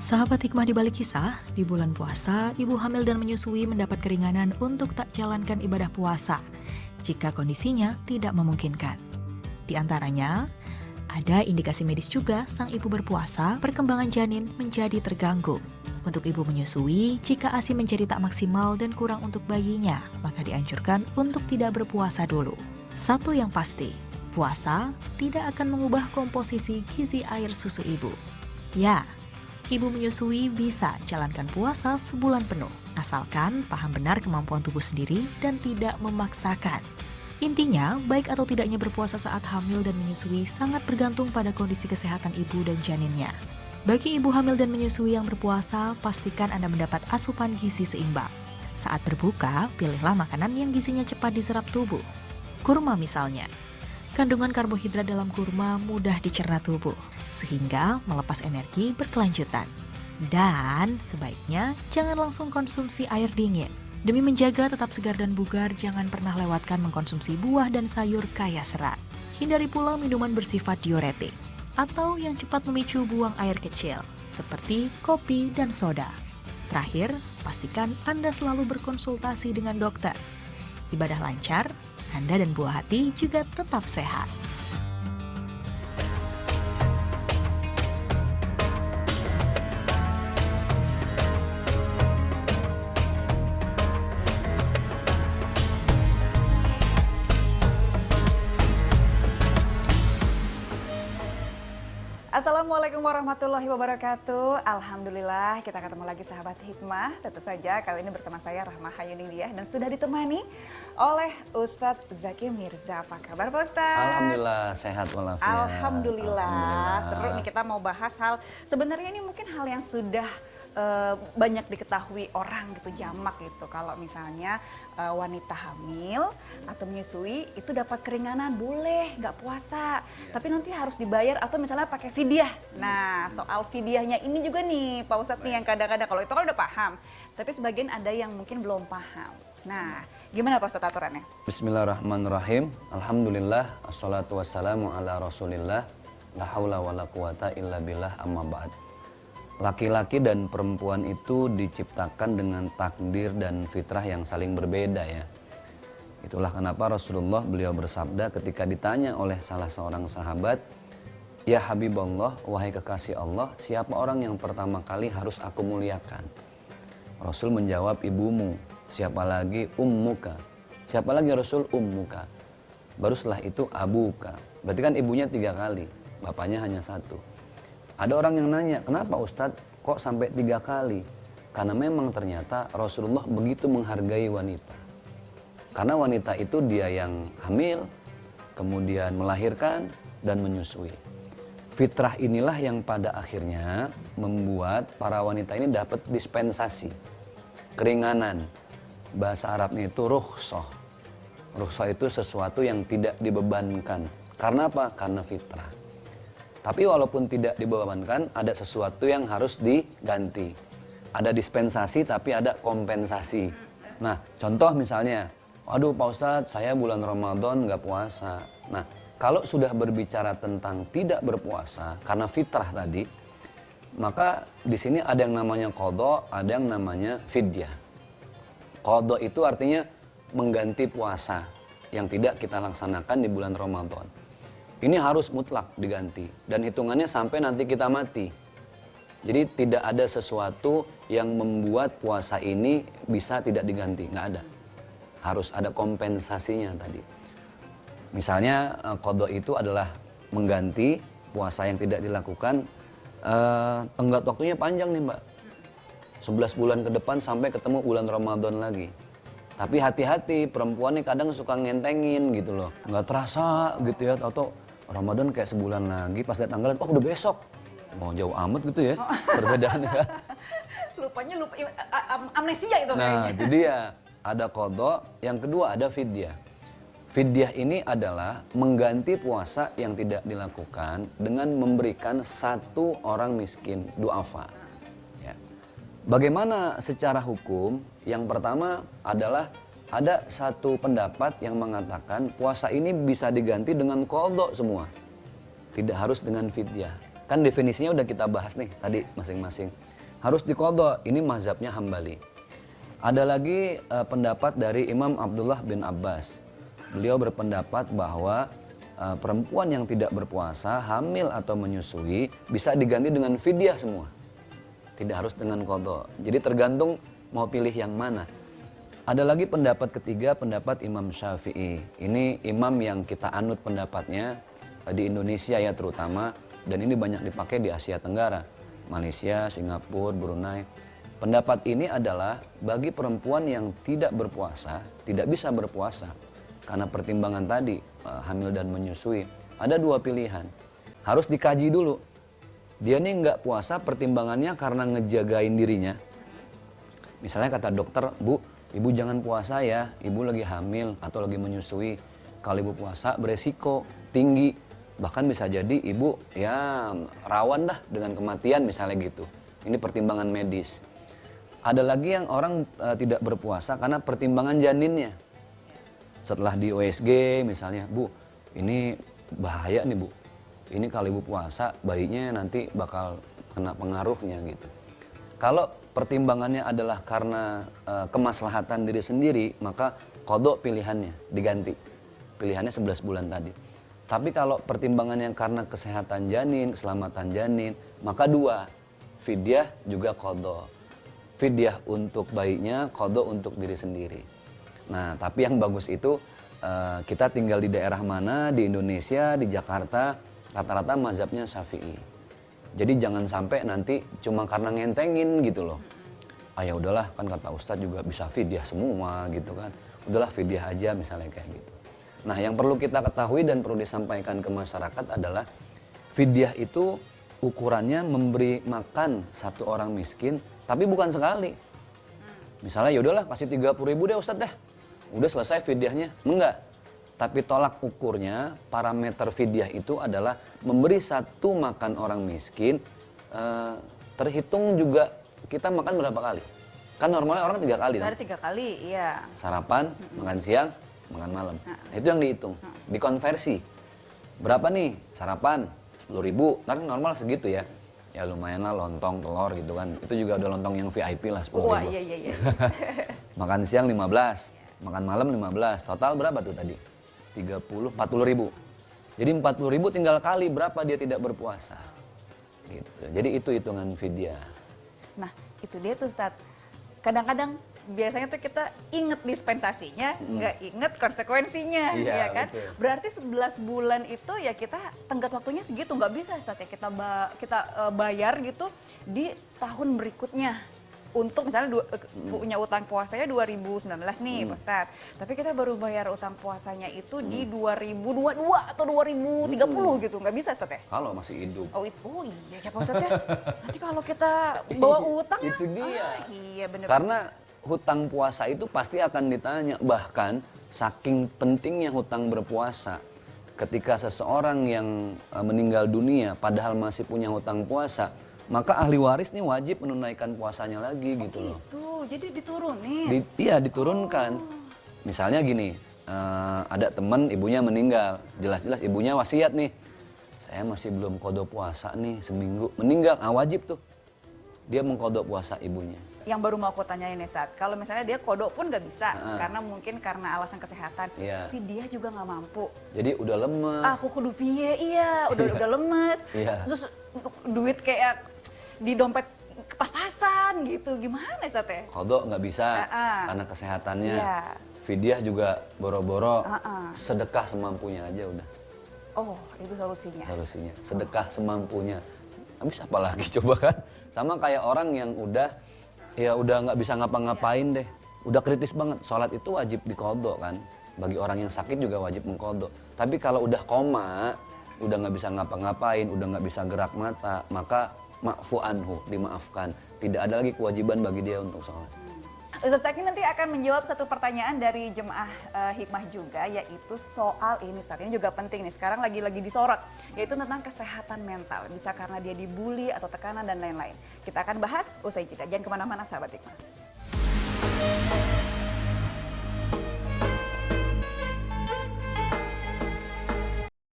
Sahabat hikmah di balik kisah, di bulan puasa, ibu hamil dan menyusui mendapat keringanan untuk tak jalankan ibadah puasa jika kondisinya tidak memungkinkan. Di antaranya, ada indikasi medis juga sang ibu berpuasa, perkembangan janin menjadi terganggu. Untuk ibu menyusui, jika ASI menjadi tak maksimal dan kurang untuk bayinya, maka dianjurkan untuk tidak berpuasa dulu. Satu yang pasti, puasa tidak akan mengubah komposisi gizi air susu ibu. Ya, ibu menyusui bisa jalankan puasa sebulan penuh, asalkan paham benar kemampuan tubuh sendiri dan tidak memaksakan. Intinya, baik atau tidaknya berpuasa saat hamil dan menyusui sangat bergantung pada kondisi kesehatan ibu dan janinnya. Bagi ibu hamil dan menyusui yang berpuasa, pastikan Anda mendapat asupan gizi seimbang. Saat berbuka, pilihlah makanan yang gizinya cepat diserap tubuh. Kurma misalnya. Kandungan karbohidrat dalam kurma mudah dicerna tubuh, sehingga melepas energi berkelanjutan. Dan sebaiknya jangan langsung konsumsi air dingin. Demi menjaga tetap segar dan bugar, jangan pernah lewatkan mengkonsumsi buah dan sayur kaya serat. Hindari pula minuman bersifat diuretik atau yang cepat memicu buang air kecil, seperti kopi dan soda. Terakhir, pastikan Anda selalu berkonsultasi dengan dokter. Ibadah lancar, Anda dan buah hati juga tetap sehat. Assalamualaikum warahmatullahi wabarakatuh. Alhamdulillah kita ketemu lagi sahabat hikmah. Tentu saja kali ini bersama saya Rahmah Hayuningdiah dan sudah ditemani oleh Ustadz Zaki Mirza. Apa kabar Pak Ustadz? Alhamdulillah sehat walafiat. Alhamdulillah. Seru nih kita mau bahas hal, sebenarnya ini mungkin hal yang sudah banyak diketahui orang gitu, jamak gitu. Kalau misalnya wanita hamil atau menyusui itu dapat keringanan, boleh nggak puasa, tapi nanti harus dibayar atau misalnya pakai fidyah. Nah, soal fidyahnya ini juga nih Pak Ustadz nih yang kadang-kadang, kalau itu kan udah paham, tapi sebagian ada yang mungkin belum paham. Nah, gimana Pak Ustadz aturannya? Bismillahirrahmanirrahim. Alhamdulillah, assalatu wassalamu ala rasulillah, la haula wa la quwata illa billah, amma ba'd. Laki-laki dan perempuan itu diciptakan dengan takdir dan fitrah yang saling berbeda ya. Itulah kenapa Rasulullah beliau bersabda ketika ditanya oleh salah seorang sahabat, "Ya Habibullah, wahai kekasih Allah, siapa orang yang pertama kali harus aku muliakan?" Rasul menjawab, "Ibumu." "Siapa lagi?" "Ummuka." "Siapa lagi Rasul?" "Ummuka." Baru setelah itu abuka. Berarti kan ibunya 3 kali, bapaknya hanya 1. Ada orang yang nanya, "Kenapa Ustadz kok sampai 3 kali?" Karena memang ternyata Rasulullah begitu menghargai wanita. Karena wanita itu dia yang hamil, kemudian melahirkan dan menyusui. Fitrah inilah yang pada akhirnya membuat para wanita ini dapat dispensasi, keringanan. Bahasa Arabnya itu rukhsah. Rukhsah itu sesuatu yang tidak dibebankan. Karena apa? Karena fitrah. Tapi walaupun tidak dibebankan, ada sesuatu yang harus diganti. Ada dispensasi tapi ada kompensasi. Nah, contoh misalnya, "Aduh Pak Ustadz, saya bulan Ramadan nggak puasa." Nah, kalau sudah berbicara tentang tidak berpuasa karena fitrah tadi, maka di sini ada yang namanya qadha, ada yang namanya fidyah. Qadha itu artinya mengganti puasa yang tidak kita laksanakan di bulan Ramadan. Ini harus mutlak diganti dan hitungannya sampai nanti kita mati. Jadi tidak ada sesuatu yang membuat puasa ini bisa tidak diganti, nggak ada. Harus ada kompensasinya tadi. Misalnya qadha itu adalah mengganti puasa yang tidak dilakukan, tenggat waktunya panjang nih Mbak. 11 bulan ke depan sampai ketemu bulan Ramadan lagi. Tapi hati-hati, perempuan nih kadang suka ngentengin gitu loh. Nggak terasa gitu ya, atau Ramadan kayak sebulan lagi, pas lihat tanggalan, oh udah besok. Mau jauh amat gitu ya, perbedaannya. Lupanya amnesia itu kayaknya. Nah, itu dia. Ada qadha, yang kedua ada fidyah. Fidyah ini adalah mengganti puasa yang tidak dilakukan dengan memberikan 1 orang miskin, du'afa. Ya. Bagaimana secara hukum? Yang pertama adalah ada satu pendapat yang mengatakan puasa ini bisa diganti dengan qadha semua. Tidak harus dengan fidyah. Kan definisinya udah kita bahas nih tadi masing-masing. Harus diqadha, ini mazhabnya Hambali. Ada lagi pendapat dari Imam Abdullah bin Abbas. Beliau berpendapat bahwa perempuan yang tidak berpuasa, hamil atau menyusui bisa diganti dengan fidyah semua. Tidak harus dengan qadha. Jadi tergantung mau pilih yang mana. Ada lagi pendapat ketiga, pendapat Imam Syafi'i. Ini imam yang kita anut pendapatnya di Indonesia ya terutama, dan ini banyak dipakai di Asia Tenggara, Malaysia, Singapura, Brunei. Pendapat ini adalah bagi perempuan yang tidak berpuasa, tidak bisa berpuasa karena pertimbangan tadi, hamil dan menyusui, ada dua pilihan. Harus dikaji dulu. Dia nih nggak puasa pertimbangannya karena ngejagain dirinya. Misalnya kata dokter, Bu, ibu jangan puasa ya, ibu lagi hamil atau lagi menyusui. Kalau ibu puasa beresiko tinggi, bahkan bisa jadi ibu ya rawan dah dengan kematian misalnya gitu. Ini pertimbangan medis. Ada lagi yang orang tidak berpuasa karena pertimbangan janinnya. Setelah di USG misalnya, Bu, ini bahaya nih Bu. Ini kalau ibu puasa bayinya nanti bakal kena pengaruhnya gitu. Kalau pertimbangannya adalah karena kemaslahatan diri sendiri, maka qadha pilihannya diganti. Pilihannya 11 bulan tadi. Tapi kalau pertimbangannya karena kesehatan janin, keselamatan janin, maka dua, fidyah juga qadha. Fidyah untuk bayinya, qadha untuk diri sendiri. Nah, tapi yang bagus itu kita tinggal di daerah mana, di Indonesia, di Jakarta, rata-rata mazhabnya Syafi'i. Jadi jangan sampai nanti cuma karena ngentengin gitu loh. Ah ya udahlah, kan kata Ustadz juga bisa fidyah semua gitu kan. Udahlah fidyah aja misalnya kayak gitu. Nah, yang perlu kita ketahui dan perlu disampaikan ke masyarakat adalah fidyah itu ukurannya memberi makan satu orang miskin, tapi bukan sekali. Misalnya ya udahlah kasih 30.000 deh Ustadz deh. Udah selesai fidyahnya. Enggak. Tapi tolak ukurnya, parameter fidyah itu adalah memberi satu makan orang miskin, terhitung juga kita makan berapa kali. Kan normalnya orang 3 kali. Sehari 3 kali, iya. Sarapan, makan siang, makan malam. Nah, itu yang dihitung, dikonversi. Berapa nih sarapan? 10.000, kan normal segitu ya. Ya lumayan lah lontong, telur gitu kan. Itu juga udah lontong yang VIP lah 10.000. Wah, iya. Makan siang 15, makan malam 15. Total berapa tuh tadi? 40.000. Jadi 40.000 tinggal kali berapa dia tidak berpuasa. Gitu. Jadi itu hitungan fidyah. Nah, itu dia tuh Ustadz. Kadang-kadang biasanya tuh kita inget dispensasinya, nggak inget konsekuensinya, Iya, ya kan? betul. Berarti 11 bulan itu ya kita tenggat waktunya segitu, nggak bisa Ustadz ya kita bayar gitu di tahun berikutnya. Untuk misalnya punya utang puasanya 2019 nih Pak Ustadz, tapi kita baru bayar utang puasanya itu di 2022 atau 2030 gitu, nggak bisa Ustadz ya? Kalau masih hidup. Oh iya ya Pak Ustadz ya. Nanti kalau kita bawa utang Itu dia. Iya bener. Karena hutang puasa itu pasti akan ditanya. Bahkan saking pentingnya hutang berpuasa, ketika seseorang yang meninggal dunia padahal masih punya hutang puasa, maka ahli waris nih wajib menunaikan puasanya lagi gitu loh. Itu jadi diturunin. Iya diturunkan. Misalnya gini, ada teman ibunya meninggal, jelas-jelas ibunya wasiat nih, saya masih belum qadha puasa nih seminggu, meninggal, wajib tuh dia mengqadha puasa ibunya. Yang baru mau aku tanyain nih Ustadz, kalau misalnya dia qadha pun nggak bisa karena mungkin karena alasan kesehatan, Iya. fidyah juga nggak mampu. Jadi udah lemes. Aku kudu piye, iya udah lemes, Iya. terus duit kayak di dompet pas-pasan gitu, gimana Ustadz ya? Qadha nggak bisa karena kesehatannya. Iya. Fidyah juga boro-boro, sedekah semampunya aja udah. Oh, itu solusinya. Solusinya, sedekah semampunya. Habis apa lagi coba kan? Sama kayak orang yang udah nggak bisa ngapa-ngapain deh. Udah kritis banget, sholat itu wajib diqadha kan. Bagi orang yang sakit juga wajib mengqadha. Tapi kalau udah koma, udah nggak bisa ngapa-ngapain, udah nggak bisa gerak mata, maka ma'fu anhu, dimaafkan. Tidak ada lagi kewajiban bagi dia untuk sholat. Ustadz Zaki nanti akan menjawab satu pertanyaan dari jemaah hikmah juga, yaitu soal ini Ustadz, ini juga penting nih, sekarang lagi disorot, yaitu tentang kesehatan mental, bisa karena dia dibully atau tekanan dan lain-lain. Kita akan bahas usai jeda, jangan kemana-mana sahabat hikmah.